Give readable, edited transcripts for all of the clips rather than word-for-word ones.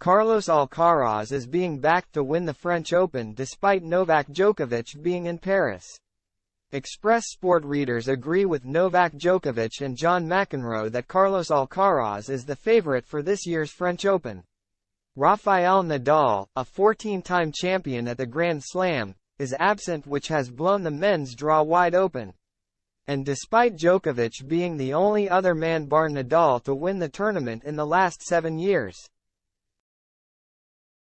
Carlos Alcaraz is being backed to win the French Open despite Novak Djokovic being in Paris. Express Sport readers agree with Novak Djokovic and John McEnroe that Carlos Alcaraz is the favorite for this year's French Open. Rafael Nadal, a 14-time champion at the Grand Slam, is absent, which has blown the men's draw wide open. And despite Djokovic being the only other man bar Nadal to win the tournament in the last 7 years,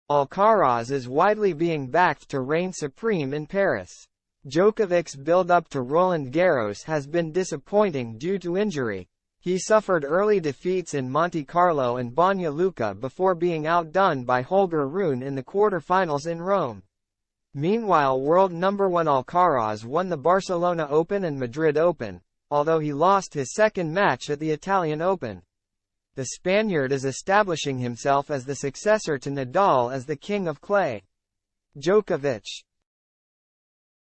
Alcaraz is widely being backed to reign supreme in Paris. Djokovic's build-up to Roland Garros has been disappointing due to injury. He suffered early defeats in Monte Carlo and Banja Luka before being outdone by Holger Rune in the quarter-finals in Rome. Meanwhile, world number 1 Alcaraz won the Barcelona Open and Madrid Open, although he lost his second match at the Italian Open. The Spaniard is establishing himself as the successor to Nadal as the king of clay. Djokovic,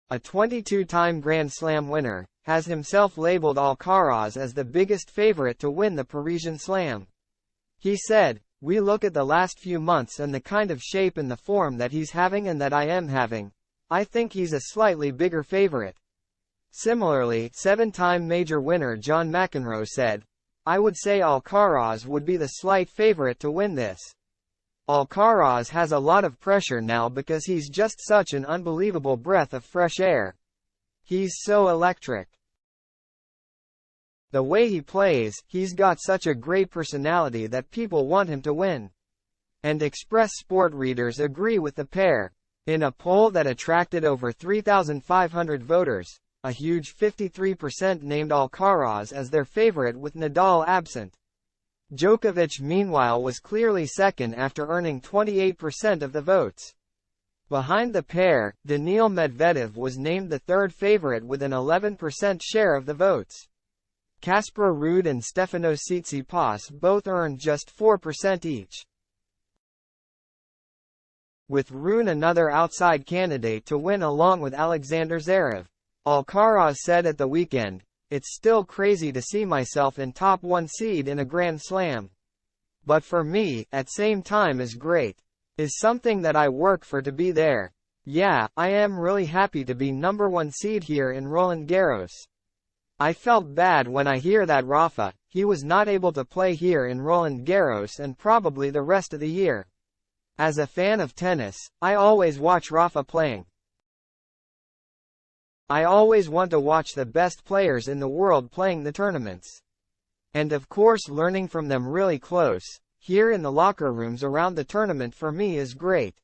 a 22-time Grand Slam winner, has himself labeled Alcaraz as the biggest favorite to win the Parisian Slam. He said, "We look at the last few months and the kind of shape and the form that he's having and that I am having. I think he's a slightly bigger favorite." Similarly, 7-time major winner John McEnroe said, "I would say Alcaraz would be the slight favorite to win this. Alcaraz has a lot of pressure now because he's just such an unbelievable breath of fresh air. He's so electric. The way he plays, he's got such a great personality that people want him to win." And Express Sport readers agree with the pair. In a poll that attracted over 3,500 voters, a huge 53% named Alcaraz as their favorite with Nadal absent. Djokovic meanwhile was clearly second after earning 28% of the votes. Behind the pair, Daniil Medvedev was named the third favorite with an 11% share of the votes. Casper Ruud and Stefanos Tsitsipas both earned just 4% each, with Rune another outside candidate to win along with Alexander Zverev. Alcaraz said at the weekend, "It's still crazy to see myself in top 1 seed in a Grand Slam. But for me, at same time is great. Is something that I work for to be there. Yeah, I am really happy to be number 1 seed here in Roland Garros. I felt bad when I hear that Rafa, he was not able to play here in Roland Garros and probably the rest of the year. As a fan of tennis, I always watch Rafa playing. I always want to watch the best players in the world playing the tournaments. And of course learning from them really close, here in the locker rooms around the tournament for me is great.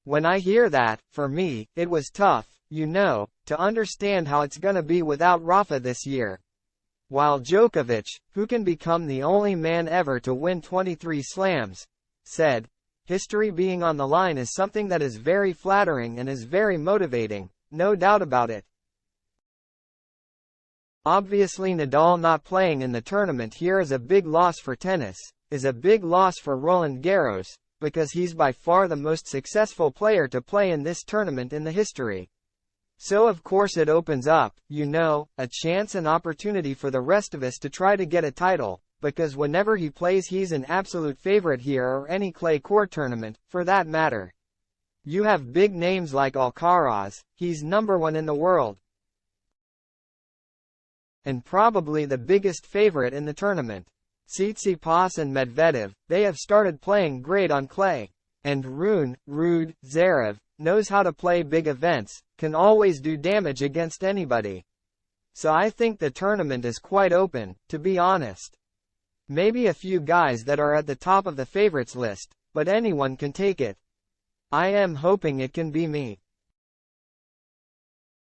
When I hear that, for me, it was tough, to understand how it's gonna be without Rafa this year." While Djokovic, who can become the only man ever to win 23 slams, said, "History being on the line is something that is very flattering and is very motivating, no doubt about it. Obviously Nadal not playing in the tournament here is a big loss for tennis, is a big loss for Roland Garros, because he's by far the most successful player to play in this tournament in the history. So of course it opens up, a chance and opportunity for the rest of us to try to get a title, because whenever he plays he's an absolute favorite here or any clay court tournament, for that matter. You have big names like Alcaraz, he's number 1 in the world. And probably the biggest favorite in the tournament. Tsitsipas and Medvedev, they have started playing great on clay. And Rune, Ruud, Zverev, knows how to play big events, can always do damage against anybody. So I think the tournament is quite open, to be honest. Maybe a few guys that are at the top of the favorites list, but anyone can take it. I am hoping it can be me."